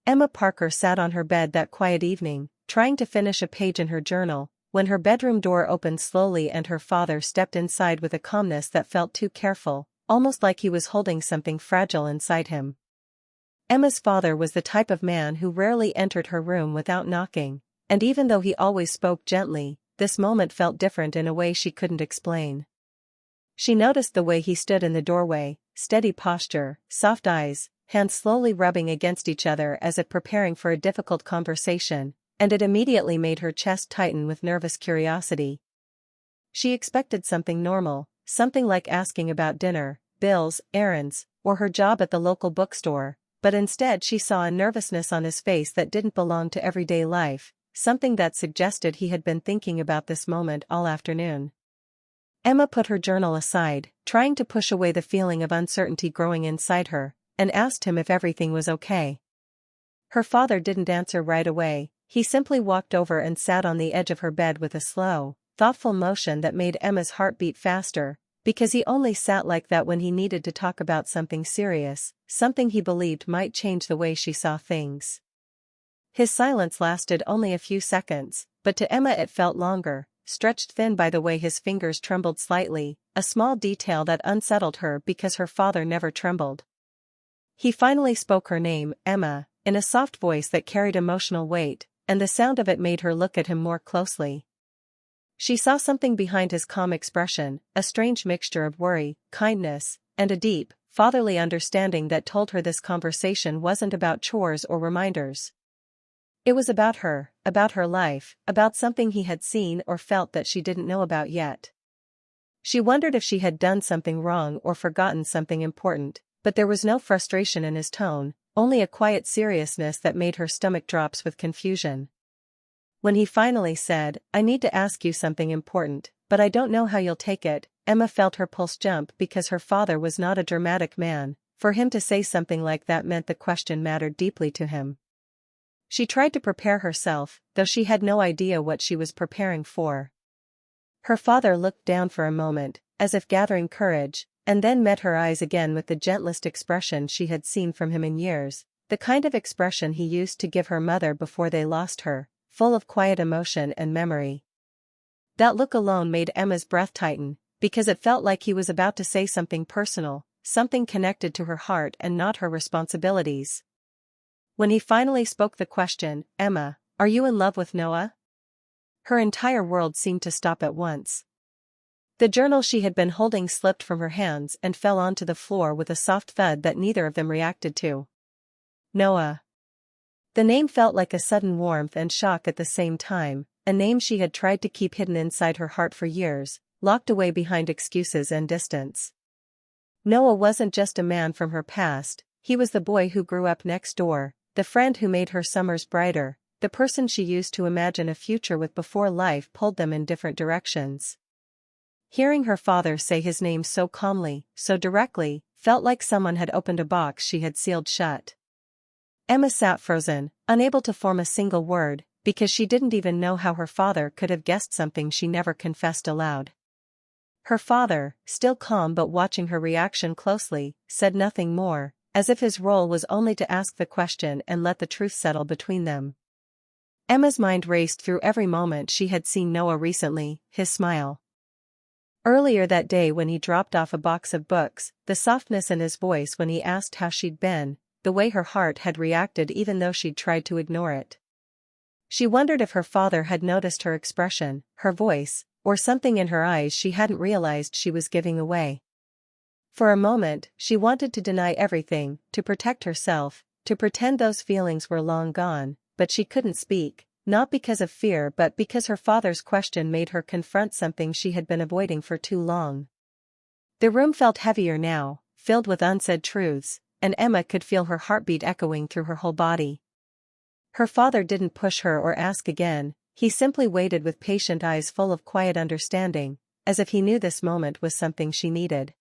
Emma Parker sat on her bed that quiet evening, trying to finish a page in her journal, when her bedroom door opened slowly and her father stepped inside with a calmness that felt too careful, almost like he was holding something fragile inside him. Emma's father was the type of man who rarely entered her room without knocking, and even though he always spoke gently, this moment felt different in a way she couldn't explain. She noticed the way he stood in the doorway, steady posture, soft eyes, hands slowly rubbing against each other as if preparing for a difficult conversation, and it immediately made her chest tighten with nervous curiosity. She expected something normal, something like asking about dinner, bills, errands, or her job at the local bookstore, but instead she saw a nervousness on his face that didn't belong to everyday life, something that suggested he had been thinking about this moment all afternoon. Emma put her journal aside, trying to push away the feeling of uncertainty growing inside her, and asked him if everything was okay. Her father didn't answer right away. He simply walked over and sat on the edge of her bed with a slow, thoughtful motion that made Emma's heart beat faster, because he only sat like that when he needed to talk about something serious, something he believed might change the way she saw things. His silence lasted only a few seconds, but to Emma it felt longer, stretched thin by the way his fingers trembled slightly, a small detail that unsettled her because her father never trembled. He finally spoke her name, Emma, in a soft voice that carried emotional weight, and the sound of it made her look at him more closely. She saw something behind his calm expression, a strange mixture of worry, kindness, and a deep, fatherly understanding that told her this conversation wasn't about chores or reminders. It was about her life, about something he had seen or felt that she didn't know about yet. She wondered if she had done something wrong or forgotten something important, but there was no frustration in his tone, only a quiet seriousness that made her stomach drops with confusion. When he finally said, "I need to ask you something important, but I don't know how you'll take it," Emma felt her pulse jump because her father was not a dramatic man. For him to say something like that meant the question mattered deeply to him. She tried to prepare herself, though she had no idea what she was preparing for. Her father looked down for a moment, as if gathering courage, and then met her eyes again with the gentlest expression she had seen from him in years, the kind of expression he used to give her mother before they lost her, full of quiet emotion and memory. That look alone made Emma's breath tighten, because it felt like he was about to say something personal, something connected to her heart and not her responsibilities. When he finally spoke the question, "Emma, are you in love with Noah?" her entire world seemed to stop at once. The journal she had been holding slipped from her hands and fell onto the floor with a soft thud that neither of them reacted to. Noah. The name felt like a sudden warmth and shock at the same time, a name she had tried to keep hidden inside her heart for years, locked away behind excuses and distance. Noah wasn't just a man from her past, he was the boy who grew up next door, the friend who made her summers brighter, the person she used to imagine a future with before life pulled them in different directions. Hearing her father say his name so calmly, so directly, felt like someone had opened a box she had sealed shut. Emma sat frozen, unable to form a single word, because she didn't even know how her father could have guessed something she never confessed aloud. Her father, still calm but watching her reaction closely, said nothing more, as if his role was only to ask the question and let the truth settle between them. Emma's mind raced through every moment she had seen Noah recently, his smile. Earlier that day when he dropped off a box of books, the softness in his voice when he asked how she'd been, the way her heart had reacted even though she'd tried to ignore it. She wondered if her father had noticed her expression, her voice, or something in her eyes she hadn't realized she was giving away. For a moment, she wanted to deny everything, to protect herself, to pretend those feelings were long gone, but she couldn't speak, not because of fear but because her father's question made her confront something she had been avoiding for too long. The room felt heavier now, filled with unsaid truths, and Emma could feel her heartbeat echoing through her whole body. Her father didn't push her or ask again, he simply waited with patient eyes full of quiet understanding, as if he knew this moment was something she needed.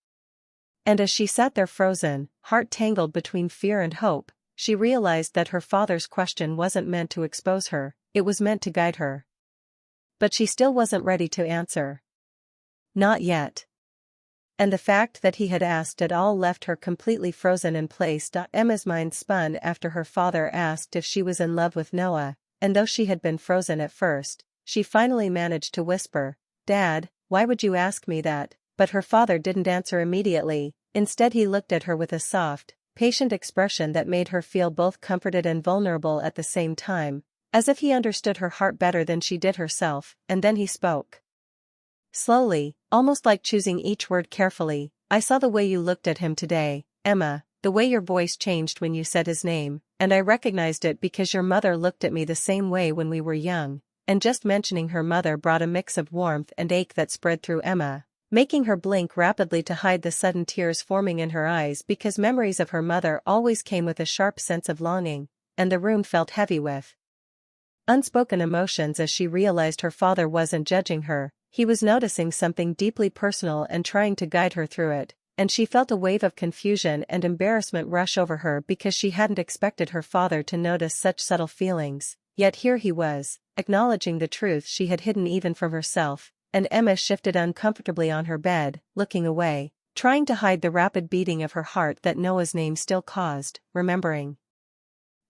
And as she sat there frozen, heart tangled between fear and hope, she realized that her father's question wasn't meant to expose her, it was meant to guide her. But she still wasn't ready to answer. Not yet. And the fact that he had asked at all left her completely frozen in place. Emma's mind spun after her father asked if she was in love with Noah, and though she had been frozen at first, she finally managed to whisper, "Dad, why would you ask me that?" But her father didn't answer immediately. Instead he looked at her with a soft, patient expression that made her feel both comforted and vulnerable at the same time, as if he understood her heart better than she did herself, and then he spoke. Slowly, almost like choosing each word carefully, "I saw the way you looked at him today, Emma, the way your voice changed when you said his name, and I recognized it because your mother looked at me the same way when we were young." And just mentioning her mother brought a mix of warmth and ache that spread through Emma, making her blink rapidly to hide the sudden tears forming in her eyes because memories of her mother always came with a sharp sense of longing, and the room felt heavy with unspoken emotions as she realized her father wasn't judging her. He was noticing something deeply personal and trying to guide her through it, and she felt a wave of confusion and embarrassment rush over her because she hadn't expected her father to notice such subtle feelings, yet here he was, acknowledging the truth she had hidden even from herself, and Emma shifted uncomfortably on her bed, looking away, trying to hide the rapid beating of her heart that Noah's name still caused, remembering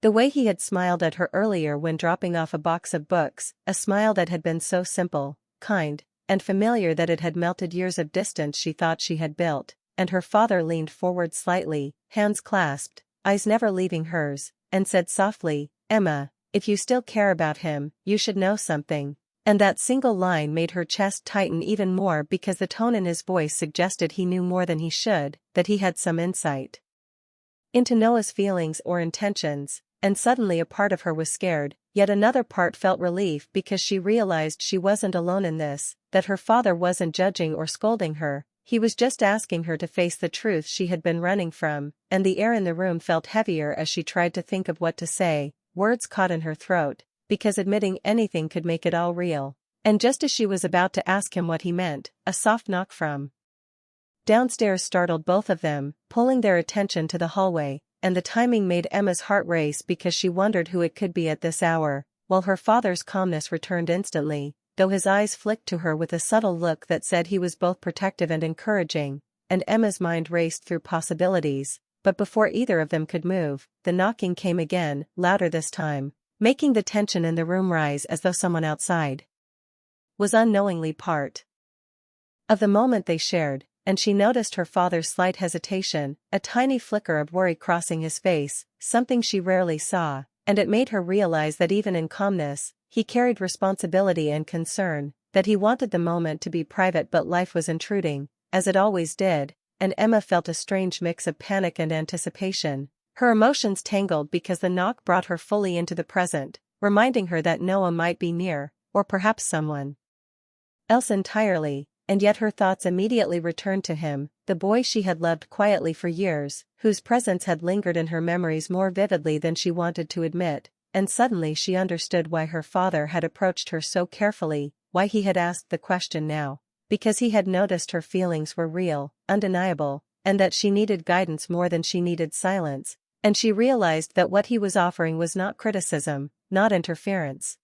the way he had smiled at her earlier when dropping off a box of books, a smile that had been so simple, kind, and familiar that it had melted years of distance she thought she had built, and her father leaned forward slightly, hands clasped, eyes never leaving hers, and said softly, "Emma, if you still care about him, you should know something." And that single line made her chest tighten even more because the tone in his voice suggested he knew more than he should, that he had some insight into Noah's feelings or intentions, and suddenly a part of her was scared, yet another part felt relief because she realized she wasn't alone in this, that her father wasn't judging or scolding her, he was just asking her to face the truth she had been running from, and the air in the room felt heavier as she tried to think of what to say, words caught in her throat, because admitting anything could make it all real. And just as she was about to ask him what he meant, a soft knock from downstairs startled both of them, pulling their attention to the hallway, and the timing made Emma's heart race because she wondered who it could be at this hour, while her father's calmness returned instantly, though his eyes flicked to her with a subtle look that said he was both protective and encouraging, and Emma's mind raced through possibilities, but before either of them could move, the knocking came again, louder this time, making the tension in the room rise as though someone outside was unknowingly part of the moment they shared, and she noticed her father's slight hesitation, a tiny flicker of worry crossing his face, something she rarely saw, and it made her realize that even in calmness, he carried responsibility and concern, that he wanted the moment to be private but life was intruding, as it always did, and Emma felt a strange mix of panic and anticipation. Her emotions tangled because the knock brought her fully into the present, reminding her that Noah might be near, or perhaps someone else entirely, and yet her thoughts immediately returned to him, the boy she had loved quietly for years, whose presence had lingered in her memories more vividly than she wanted to admit, and suddenly she understood why her father had approached her so carefully, why he had asked the question now, because he had noticed her feelings were real, undeniable, and that she needed guidance more than she needed silence, and she realized that what he was offering was not criticism, not interference,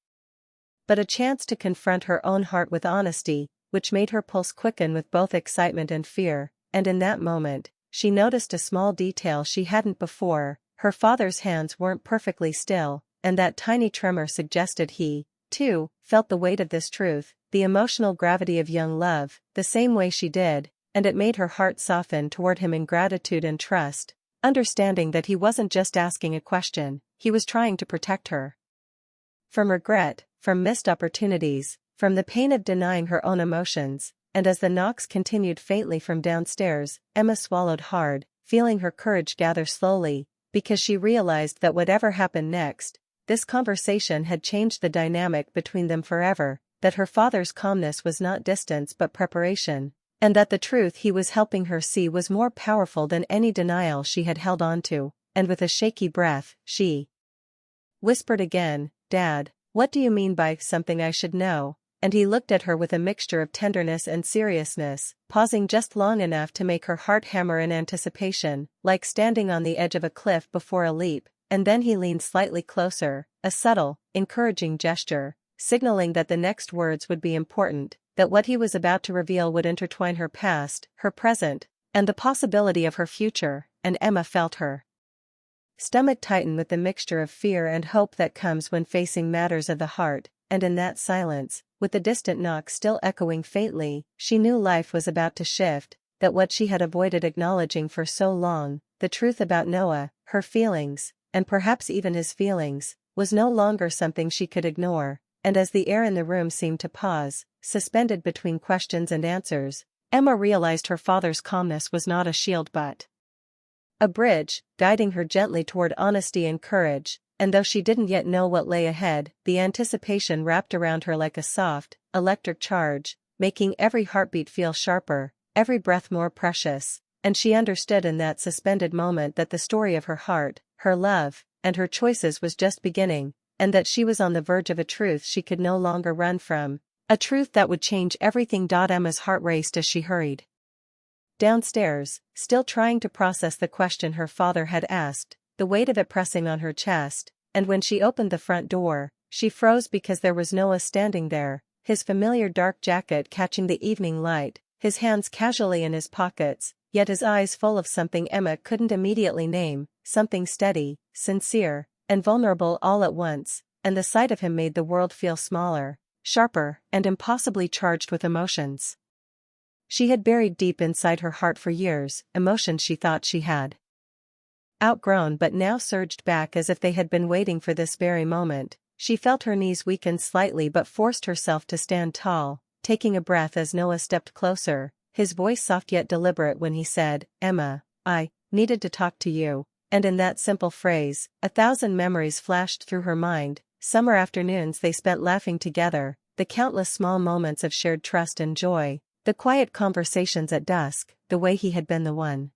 but a chance to confront her own heart with honesty, which made her pulse quicken with both excitement and fear, and in that moment, she noticed a small detail she hadn't before, her father's hands weren't perfectly still, and that tiny tremor suggested he, too, felt the weight of this truth, the emotional gravity of young love, the same way she did, and it made her heart soften toward him in gratitude and trust, understanding that he wasn't just asking a question, he was trying to protect her from regret, from missed opportunities, from the pain of denying her own emotions, and as the knocks continued faintly from downstairs, Emma swallowed hard, feeling her courage gather slowly, because she realized that whatever happened next, this conversation had changed the dynamic between them forever, that her father's calmness was not distance but preparation, and that the truth he was helping her see was more powerful than any denial she had held on to, and with a shaky breath, she whispered again, "Dad, what do you mean by something I should know?" And he looked at her with a mixture of tenderness and seriousness, pausing just long enough to make her heart hammer in anticipation, like standing on the edge of a cliff before a leap, and then he leaned slightly closer, a subtle, encouraging gesture, signaling that the next words would be important, that what he was about to reveal would intertwine her past, her present, and the possibility of her future, and Emma felt her stomach tighten with the mixture of fear and hope that comes when facing matters of the heart, and in that silence, with the distant knock still echoing faintly, she knew life was about to shift, that what she had avoided acknowledging for so long, the truth about Noah, her feelings, and perhaps even his feelings, was no longer something she could ignore, and as the air in the room seemed to pause, suspended between questions and answers, Emma realized her father's calmness was not a shield but a bridge, guiding her gently toward honesty and courage, and though she didn't yet know what lay ahead, the anticipation wrapped around her like a soft, electric charge, making every heartbeat feel sharper, every breath more precious, and she understood in that suspended moment that the story of her heart, her love, and her choices was just beginning, and that she was on the verge of a truth she could no longer run from, a truth that would change everything. Emma's heart raced as she hurried downstairs, still trying to process the question her father had asked, the weight of it pressing on her chest, and when she opened the front door, she froze because there was Noah standing there, his familiar dark jacket catching the evening light, his hands casually in his pockets, yet his eyes full of something Emma couldn't immediately name, something steady, sincere, and vulnerable all at once, and the sight of him made the world feel smaller, sharper, and impossibly charged with emotions she had buried deep inside her heart for years, emotions she thought she had outgrown but now surged back as if they had been waiting for this very moment. She felt her knees weaken slightly but forced herself to stand tall, taking a breath as Noah stepped closer, his voice soft yet deliberate when he said, "Emma, I needed to talk to you," and in that simple phrase, 1,000 memories flashed through her mind, summer afternoons they spent laughing together, the countless small moments of shared trust and joy, the quiet conversations at dusk, the way he had been the one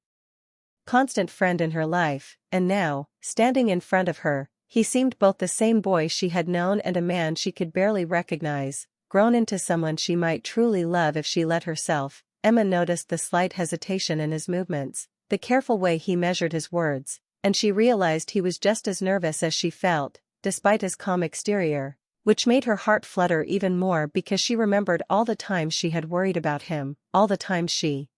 constant friend in her life, and now, standing in front of her, he seemed both the same boy she had known and a man she could barely recognize, grown into someone she might truly love if she let herself. Emma noticed the slight hesitation in his movements, the careful way he measured his words, and she realized he was just as nervous as she felt, despite his calm exterior, which made her heart flutter even more because she remembered all the times she had worried about him, all the times she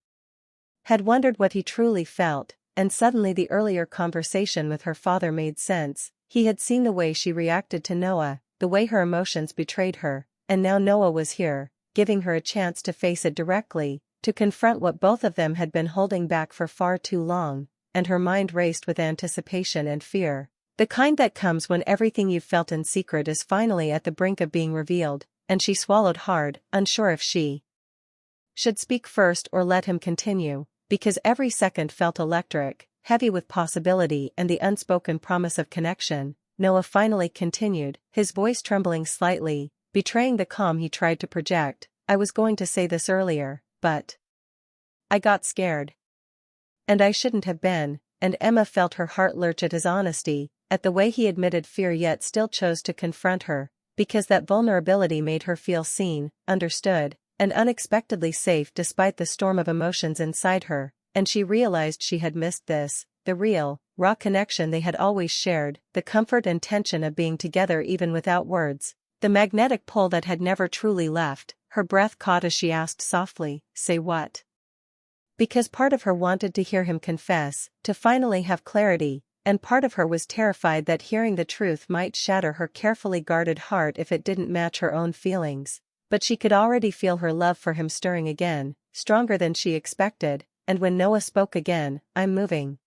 had wondered what he truly felt, and suddenly the earlier conversation with her father made sense. He had seen the way she reacted to Noah, the way her emotions betrayed her, and now Noah was here, giving her a chance to face it directly, to confront what both of them had been holding back for far too long, and her mind raced with anticipation and fear. The kind that comes when everything you've felt in secret is finally at the brink of being revealed, and she swallowed hard, unsure if she should speak first or let him continue, because every second felt electric, heavy with possibility and the unspoken promise of connection. Noah finally continued, his voice trembling slightly, betraying the calm he tried to project. "I was going to say this earlier, but I got scared. And I shouldn't have been," and Emma felt her heart lurch at his honesty, at the way he admitted fear yet still chose to confront her, because that vulnerability made her feel seen, understood, and unexpectedly safe despite the storm of emotions inside her, and she realized she had missed this, the real, raw connection they had always shared, the comfort and tension of being together even without words, the magnetic pull that had never truly left. Her breath caught as she asked softly, "Say what?" Because part of her wanted to hear him confess, to finally have clarity, and part of her was terrified that hearing the truth might shatter her carefully guarded heart if it didn't match her own feelings. But she could already feel her love for him stirring again, stronger than she expected, and when Noah spoke again, "I'm moving.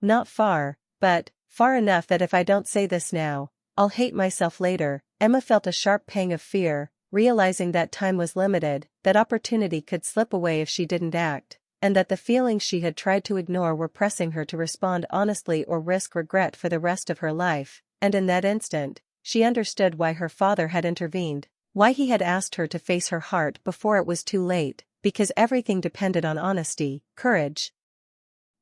Not far, but far enough that if I don't say this now, I'll hate myself later." Emma felt a sharp pang of fear, realizing that time was limited, that opportunity could slip away if she didn't act, and that the feelings she had tried to ignore were pressing her to respond honestly or risk regret for the rest of her life, and in that instant, she understood why her father had intervened. Why he had asked her to face her heart before it was too late, because everything depended on honesty, courage,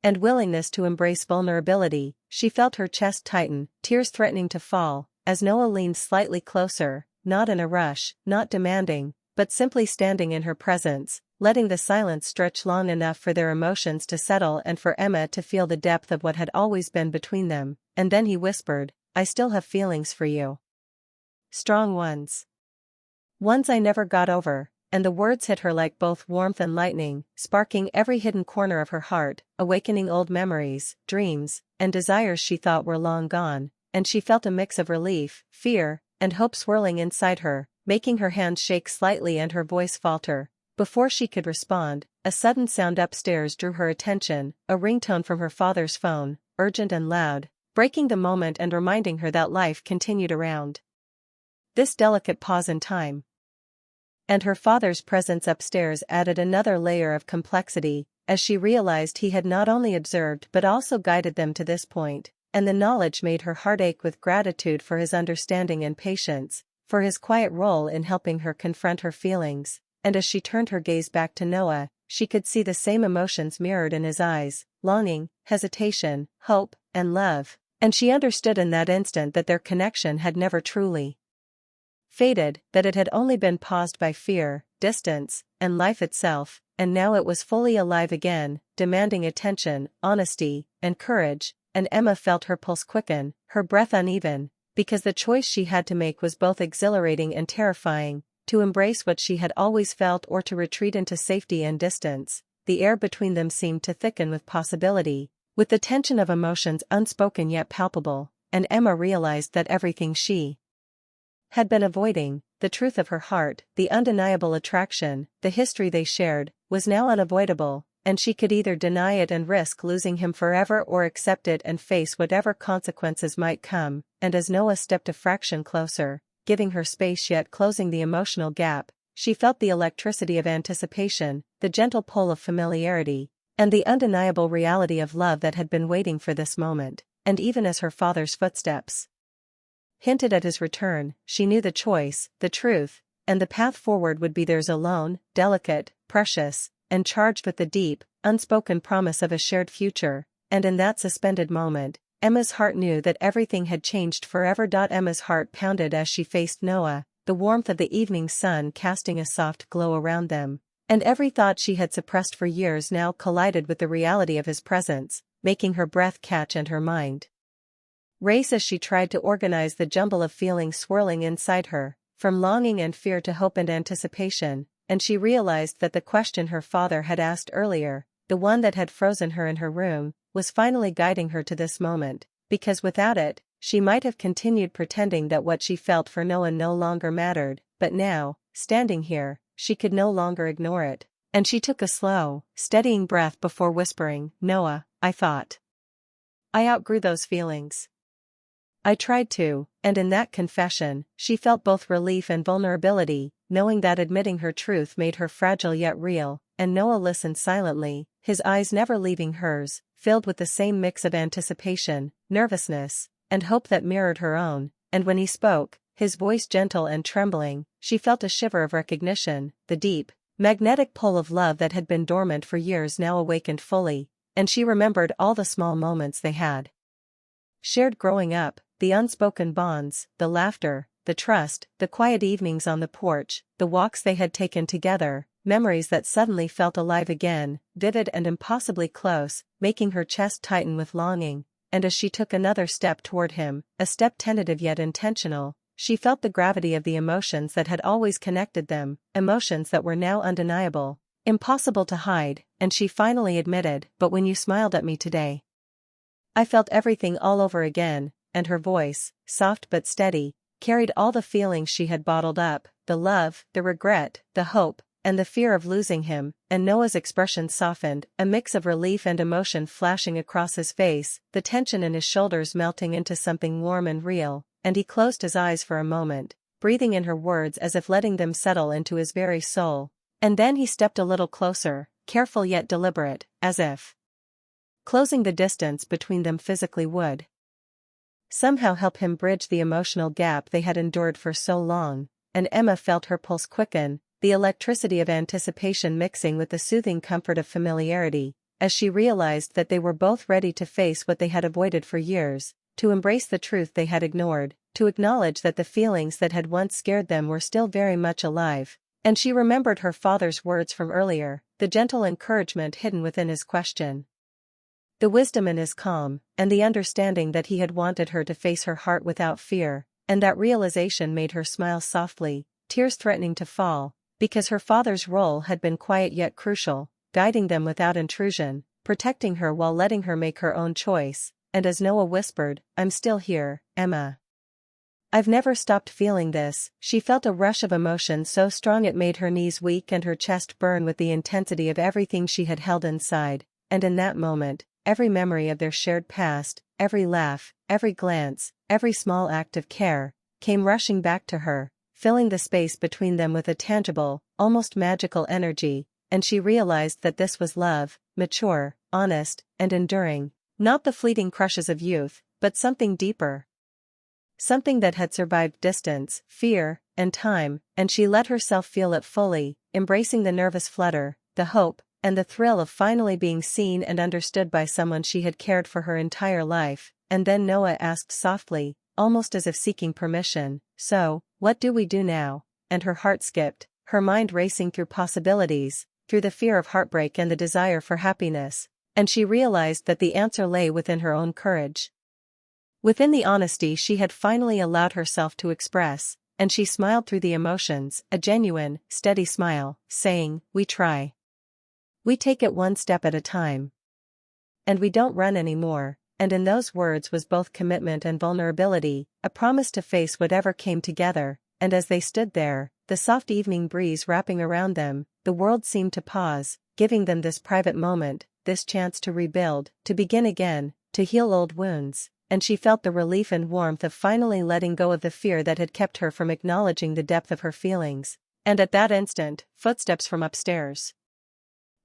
and willingness to embrace vulnerability. She felt her chest tighten, tears threatening to fall, as Noah leaned slightly closer, not in a rush, not demanding, but simply standing in her presence, letting the silence stretch long enough for their emotions to settle and for Emma to feel the depth of what had always been between them, and then he whispered, "I still have feelings for you. Strong ones. Ones I never got over." and the words hit her like both warmth and lightning, sparking every hidden corner of her heart, awakening old memories, dreams, and desires she thought were long gone, and she felt a mix of relief, fear, and hope swirling inside her, making her hands shake slightly and her voice falter. Before she could respond, a sudden sound upstairs drew her attention, a ringtone from her father's phone, urgent and loud, breaking the moment and reminding her that life continued around this delicate pause in time. And her father's presence upstairs added another layer of complexity, as she realized he had not only observed but also guided them to this point, and the knowledge made her heart ache with gratitude for his understanding and patience, for his quiet role in helping her confront her feelings. And as she turned her gaze back to Noah, she could see the same emotions mirrored in his eyes, longing, hesitation, hope, and love, and she understood in that instant that their connection had never truly faded, that it had only been paused by fear, distance, and life itself, and now it was fully alive again, demanding attention, honesty, and courage, and Emma felt her pulse quicken, her breath uneven, because the choice she had to make was both exhilarating and terrifying, to embrace what she had always felt or to retreat into safety and distance. The air between them seemed to thicken with possibility, with the tension of emotions unspoken yet palpable, and Emma realized that everything she had been avoiding, the truth of her heart, the undeniable attraction, the history they shared, was now unavoidable, and she could either deny it and risk losing him forever or accept it and face whatever consequences might come. And as Noah stepped a fraction closer, giving her space yet closing the emotional gap, she felt the electricity of anticipation, the gentle pull of familiarity, and the undeniable reality of love that had been waiting for this moment. And even as her father's footsteps hinted at his return, she knew the choice, the truth, and the path forward would be theirs alone, delicate, precious, and charged with the deep, unspoken promise of a shared future. And in that suspended moment, Emma's heart knew that everything had changed forever. Emma's heart pounded as she faced Noah, the warmth of the evening sun casting a soft glow around them, and every thought she had suppressed for years now collided with the reality of his presence, making her breath catch and her mind race as she tried to organize the jumble of feelings swirling inside her, from longing and fear to hope and anticipation. And she realized that the question her father had asked earlier, the one that had frozen her in her room, was finally guiding her to this moment, because without it, she might have continued pretending that what she felt for Noah no longer mattered. But now, standing here, she could no longer ignore it, and she took a slow, steadying breath before whispering, "Noah, I thought I outgrew those feelings. I tried to," and in that confession, she felt both relief and vulnerability, knowing that admitting her truth made her fragile yet real. And Noah listened silently, his eyes never leaving hers, filled with the same mix of anticipation, nervousness, and hope that mirrored her own. And when he spoke, his voice gentle and trembling, she felt a shiver of recognition. The deep, magnetic pull of love that had been dormant for years now awakened fully, and she remembered all the small moments they had shared growing up, the unspoken bonds, the laughter, the trust, the quiet evenings on the porch, the walks they had taken together, memories that suddenly felt alive again, vivid and impossibly close, making her chest tighten with longing. And as she took another step toward him, a step tentative yet intentional, she felt the gravity of the emotions that had always connected them, emotions that were now undeniable, impossible to hide. And she finally admitted, "But when you smiled at me today, I felt everything all over again." And her voice, soft but steady, carried all the feelings she had bottled up, the love, the regret, the hope, and the fear of losing him. And Noah's expression softened, a mix of relief and emotion flashing across his face, the tension in his shoulders melting into something warm and real. And he closed his eyes for a moment, breathing in her words as if letting them settle into his very soul. And then he stepped a little closer, careful yet deliberate, as if closing the distance between them physically would somehow help him bridge the emotional gap they had endured for so long. And Emma felt her pulse quicken, the electricity of anticipation mixing with the soothing comfort of familiarity, as she realized that they were both ready to face what they had avoided for years, to embrace the truth they had ignored, to acknowledge that the feelings that had once scared them were still very much alive. And she remembered her father's words from earlier, the gentle encouragement hidden within his question, the wisdom in his calm, and the understanding that he had wanted her to face her heart without fear. And that realization made her smile softly, tears threatening to fall. Because her father's role had been quiet yet crucial, guiding them without intrusion, protecting her while letting her make her own choice, and as Noah whispered, "I'm still here, Emma. I've never stopped feeling this." She felt a rush of emotion so strong it made her knees weak and her chest burn with the intensity of everything she had held inside, and in that moment, every memory of their shared past, every laugh, every glance, every small act of care, came rushing back to her, filling the space between them with a tangible, almost magical energy, and she realized that this was love, mature, honest, and enduring, not the fleeting crushes of youth, but something deeper. Something that had survived distance, fear, and time, and she let herself feel it fully, embracing the nervous flutter, the hope, and the thrill of finally being seen and understood by someone she had cared for her entire life. And then Noah asked softly, almost as if seeking permission, "So, what do we do now?" And her heart skipped, her mind racing through possibilities, through the fear of heartbreak and the desire for happiness, and she realized that the answer lay within her own courage. Within the honesty she had finally allowed herself to express, and she smiled through the emotions, a genuine, steady smile, saying, "We try. We take it one step at a time. And we don't run anymore." And in those words was both commitment and vulnerability, a promise to face whatever came together, and as they stood there, the soft evening breeze wrapping around them, the world seemed to pause, giving them this private moment, this chance to rebuild, to begin again, to heal old wounds, and she felt the relief and warmth of finally letting go of the fear that had kept her from acknowledging the depth of her feelings. And at that instant, footsteps from upstairs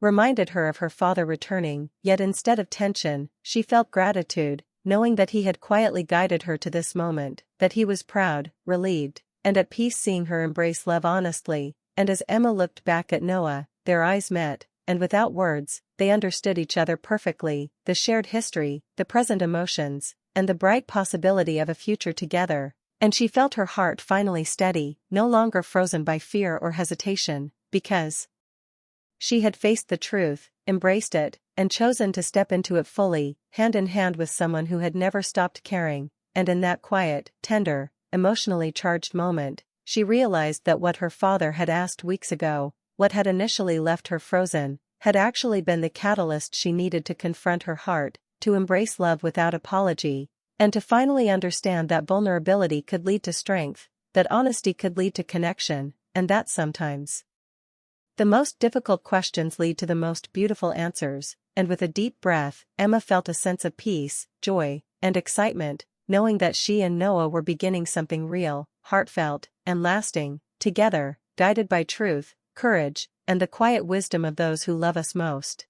reminded her of her father returning, yet instead of tension, she felt gratitude, knowing that he had quietly guided her to this moment, that he was proud, relieved, and at peace seeing her embrace love honestly. And as Emma looked back at Noah, their eyes met, and without words, they understood each other perfectly, the shared history, the present emotions, and the bright possibility of a future together, and she felt her heart finally steady, no longer frozen by fear or hesitation, because she had faced the truth, embraced it, and chosen to step into it fully, hand in hand with someone who had never stopped caring. And in that quiet, tender, emotionally charged moment, she realized that what her father had asked weeks ago, what had initially left her frozen, had actually been the catalyst she needed to confront her heart, to embrace love without apology, and to finally understand that vulnerability could lead to strength, that honesty could lead to connection, and that sometimes the most difficult questions lead to the most beautiful answers. And with a deep breath, Emma felt a sense of peace, joy, and excitement, knowing that she and Noah were beginning something real, heartfelt, and lasting, together, guided by truth, courage, and the quiet wisdom of those who love us most.